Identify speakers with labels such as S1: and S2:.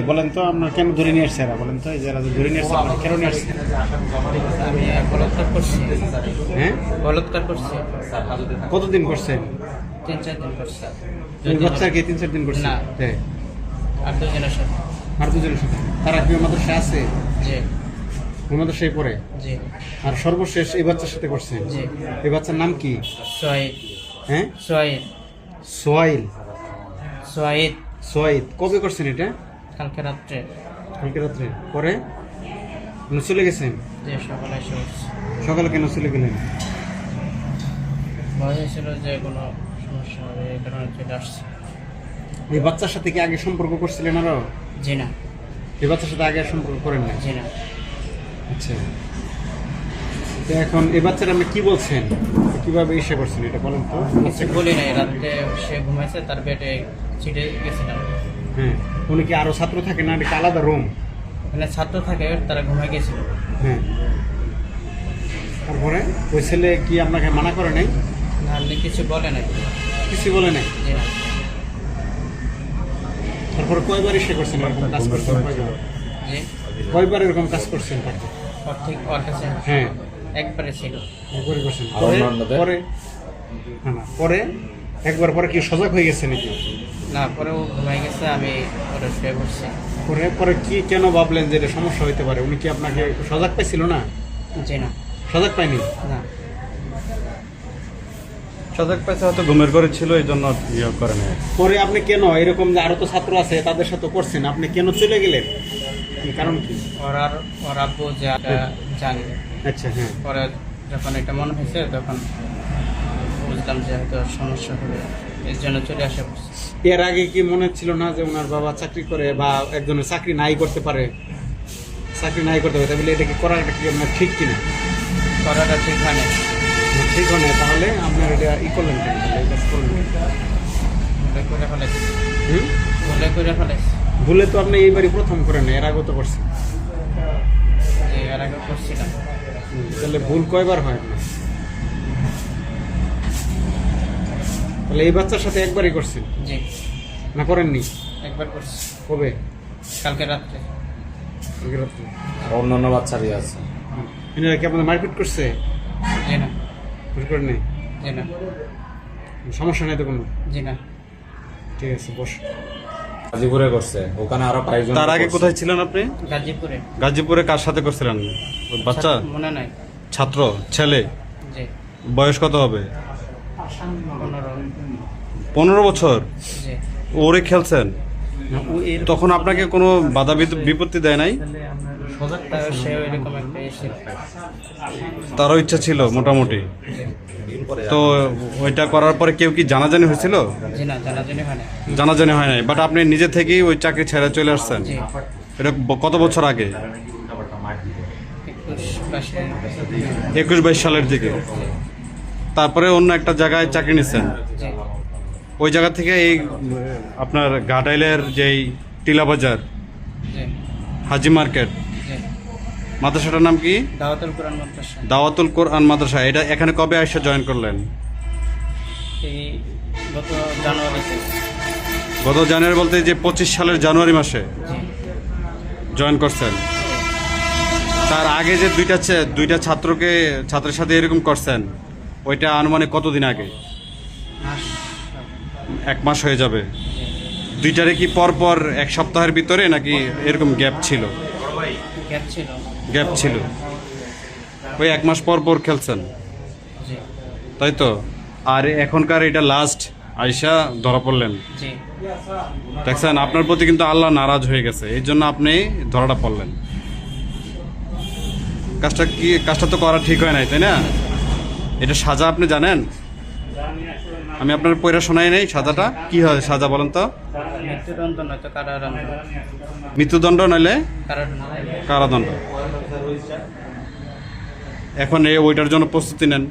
S1: বলেন তো আপনার কেন ধরে নিয়ে আসছে এরা? বলেন তো এই যারা ধরে নিয়ে আসছে আপনার কেন নিয়ে আসছে?
S2: আমি বলাৎকার করছি।
S1: হ্যাঁ,
S2: বলাৎকার করছি।
S1: কতদিন করছেন?
S2: 3-4 দিন করছি।
S1: ওই বাচ্চাকে 3-4 দিন করছেন?
S2: না।
S1: হ্যাঁ।
S2: আর দুজনের সাথে।
S1: আর দুজনের সাথে তারা কি মাদ্রাসায় আছে?
S2: জি
S1: ওই মাদ্রাসায় পড়ে?
S2: জি
S1: আর সর্বশেষ এই বাচ্চার সাথে করছেন?
S2: জি।
S1: এই বাচ্চার নাম কি?
S2: সোয়াইদ।
S1: হ্যাঁ,
S2: সোয়াইদ।
S1: সোয়াইল।
S2: সোয়াইদ।
S1: সোয়াইদ কবে করছেন এটা?
S2: কালকে রাত্রে।
S1: কালকে রাত্রে। পরে আপনি চলে গেছেন?
S2: যে সকালে এসে উঠছি।
S1: সকালে কেন চলে গেলেন?
S2: ভয় হয়েছিল যে কোনো সমস্যা হবে, এই কারণে চলে আসছে।
S1: এই বাচ্চার সাথে কি আগে সম্পর্ক করছিলেন আরো?
S2: জি না।
S1: এই বাচ্চার সাথে আগে আর সম্পর্ক করেন না?
S2: জি না।
S1: আচ্ছা, তো এখন এই বাচ্চারা আপনি কি বলছেন, কিভাবে ইসে করছেন এটা বলেন তো?
S2: কিছু বলি নাই, রাত্রে সে ঘুমাইছে, তার বেডে ছিটে গেছিলাম।
S1: হ্যাঁ, উনি কি আরো ছাত্র থাকে না, এটা আলাদা রুম?
S2: ওখানে ছাত্র থাকে, তারা ঘুমাই গেছিল।
S1: হ্যাঁ, তারপরে ওই ছেলে কি আপনাকে মানা করে নাই?
S2: নাহলে কিছু বলে নাই।
S1: কিছু বলে নাই?
S2: জি না।
S1: তারপরে কয়বার ইসে করছেন এরকম কাজ করছেন?
S2: জি।
S1: কয়বার এরকম কাজ করছেন তাকে?
S2: ওর ঠিক ওর কাছে
S1: হ্যাঁ,
S2: একবারে ছিল।
S1: একবারই করছেন।
S3: আর
S1: পরে
S3: অন্যান্যদের?
S1: পরে না, পরে একবার পরে কি সজাগ হয়ে গেছে নাকি?
S2: না, পরে ও ঘুমাই গেছে, আমি ওরা শুয়ে পড়ছি।
S1: পরে পরে কি কেন ভাবলেন যে এটা সমস্যা হইতে পারে? উনি কি আপনাকে সজাগ পাইছিল না?
S2: জি না।
S1: সজাগ পাইনি?
S2: না।
S4: সজাগ পাইছে, হয়তো ঘুমের ঘরে ছিল, এই জন্য ইয়ে করে নেয়।
S1: পরে আপনি কেন এরকম যে আরো তো ছাত্র আছে তাদের সাথে করছেন, আপনি কেন চলে গেলেন? কি কারণ কি?
S2: ওর আব্বু যে জানি।
S1: আচ্ছা, হ্যাঁ।
S2: পরে যখন এটা মনে হয়েছে, তখন বুঝলাম যে হয়তো সমস্যা হবে, এর জন্য চলে আসা পড়ছি।
S1: এর আগে কি মনে ছিল না যে ওনার বাবা চাকরি করে বা একজনের চাকরি নাই করতে পারে, চাকরি নাই করতে পারে, তাহলে এটা কি করাটা কি আপনার ঠিক কিনা?
S2: করাটা ঠিক হয় না।
S1: ঠিক হয় না, তাহলে আপনার এটা ই করলেন কেন? তাহলে এই কাজ করলেন কেন?
S2: ভুলে করে ফেলাইছি।
S1: হুম?
S2: ভুলে করে ফেলাইছি।
S1: ভুলে তো আপনি এইবারই প্রথম করেন না, এর আগে তো করছেন।
S2: যে এর আগে করছিলাম।
S1: তাহলে ভুল কয়বার হয় আপনার? তাহলে এই বাচ্চার সাথে একবারই করছেন
S2: জি।
S1: না করেননি?
S2: একবার করছি।
S1: কবে?
S2: কালকে রাত্রে।
S1: কালকে রাত্রে।
S3: আর অন্যান্য বাচ্চারই আছে।
S1: এনারা কি আপনাদের মারপিট করছে?
S2: জি না।
S1: মারপিট করে নেই?
S2: জি না।
S1: সমস্যা নেই তো কোনো?
S2: জি না।
S1: ঠিক আছে, বস।
S3: গাজীপুরে করছে, ওখানে আরো কয়েকজন।
S4: তার আগে কোথায় ছিলেন আপনি?
S2: গাজীপুরে।
S4: গাজীপুরে কার সাথে করছিলেন? ওই বাচ্চা,
S2: মনে নাই।
S4: ছাত্র, ছেলে?
S2: জি।
S4: বয়স কত হবে?
S2: 15।
S4: 15 বছর?
S2: জি।
S4: ওরে খেলছেন?
S1: না, ও এর
S4: তখন আপনাকে কোনো বাধা বিপত্তি দেয় নাই?
S2: তার সে ওইরকম একটা এসে।
S4: তারও ইচ্ছা ছিল মোটামুটি? তো ওইটা করার পরে কেউ কি জানাজানি হয়েছিল?
S2: জি না, জানাজানি হয় না।
S4: জানাজানি হয় নাই, বাট আপনি নিজে থেকেই ওই চাকরি ছেড়ে চলে আসছেন?
S2: জি।
S4: এটা কত বছর আগে?
S2: 21-22।
S4: 21-22 সালের দিকে। তারপরে অন্য একটা জায়গায় চাকরি নিচ্ছেন?
S2: জি।
S4: ওই জায়গা থেকে এই আপনার ঘাটাইলের যেই টিলা বাজার,
S2: জি।
S4: হাজি মার্কেট,
S2: জি।
S4: মাদ্রাসাটার নাম কি?
S2: দাওয়াতুল কোরআন মাদ্রাসা।
S4: দাওয়াতুল কোরআন মাদ্রাসা। এটা এখানে কবে এসে জয়েন করলেন?
S2: এই গত জানুয়ারিতে।
S4: গত জানুয়ারি বলতে যে 25 সালের জানুয়ারি মাসে
S2: জি।
S4: জয়েন করছেন? তার আগে যে দুইটা ছাত্রের সাথে এরকম করছেন, ওইটা আনুমানিক কতদিন আগে?
S2: মাস।
S4: 1 মাস হয়ে যাবে। দুইটারে কি পর এক সপ্তাহের ভিতরে নাকি এরকম গ্যাপ ছিল?
S2: গ্যাপ ছিল।
S4: গ্যাপ ছিল। ওই 1 মাস পর খেলছেন,
S2: জি।
S4: তাই তো? আর এখনকার এটা লাস্ট আইসা ধরা পড়লেন।
S2: জি।
S4: দেখছেন, আপনার প্রতি কিন্তু আল্লাহ নারাজ হয়ে গেছে, এই জন্য আপনি ধরাটা পড়লেন। কাজটা তো করা ঠিক হয় নাই, তাই না? এটা সাজা আপনি জানেন? আমি আপনার পয়রা শোনাই নাই সাজাটা কি হয়। সাজা বলেন তো?
S2: মৃত্যুদণ্ড নয়তো কারাদণ্ড।
S4: মৃত্যুদণ্ড নইলে
S2: কারাদণ্ড।
S4: কারাদণ্ড। এখন ওইটার জন্য প্রস্তুতি নেন।